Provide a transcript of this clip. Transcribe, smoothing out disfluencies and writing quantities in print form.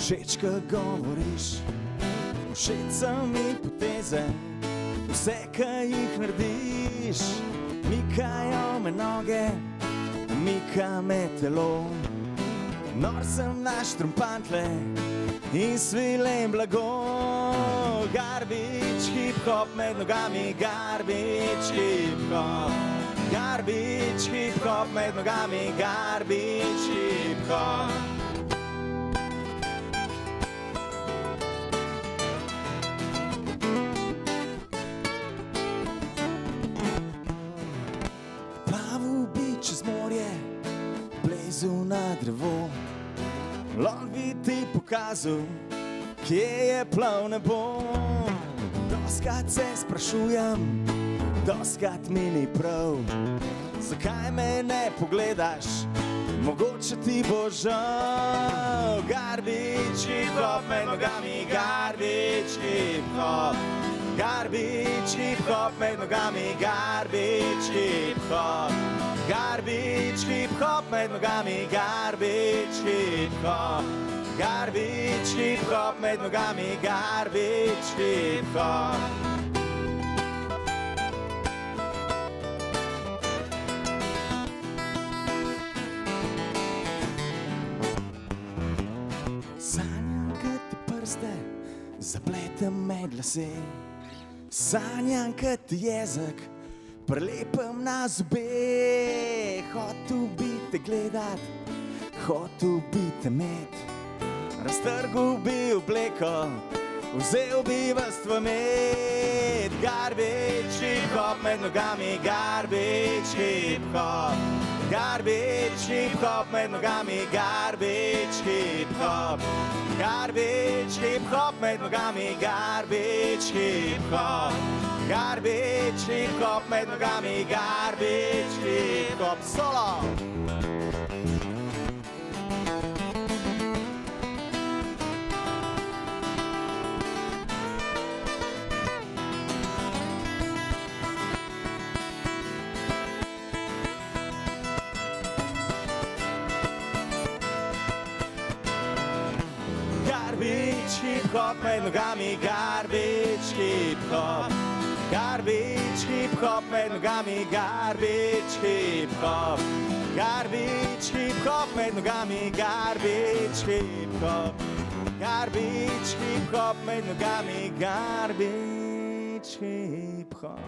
Všeč, ko govoriš, všeč so mi poteze, vse, kaj jih narediš. Mikajo me noge, mika me telo. Nor sem na štrumpанtle in svilem blago. Garbage, hip-hop med nogami, garbage, hip-hop. Garbage, hip-hop med nogami, garbage, hip-hop. Plavil bi čez morje, plezel na drevo. Lahko bi ti pokazal, kje je plav nebo. Doskrat se sprašujem, doskrat mi ni prav. Zakaj me ne pogledaš, mogoče ti bo žal. Garbage, hip-hop med nogami, garbage, hip-hop. Garbage, hip-hop med nogami, garbage, hip-hop. Garbage, hip-hop med nogami, garbage, hip-hop. Garbage, hip-hop med nogami, garbage, hip-hop. Sanjam, kad ti prste zapletem med lase. Sanjam, kad ti jezik prelepem na zobe. Hotel bi te gledat, hotel bi te met. Raztrgal bi obleko, vzel bi vas v med. Garbage, hip-hop med nogami, garbage, hip-hop. Garbage, hip-hop med nogami, garbage, hip-hop. Garbage, hip-hop med nogami, garbage, hip-hop. Garbage, hip-hop med nogami, garbage, hip-hop. Solo! Garbage, hip-hop med nogami, garbage, hip-hop. Garbage, hip-hop med nogami, garbage, hip-hop. Garbage, hip-hop med nogami, garbage, hip-hop. Garbage, hip-hop med nogami, garbage, hip-hop.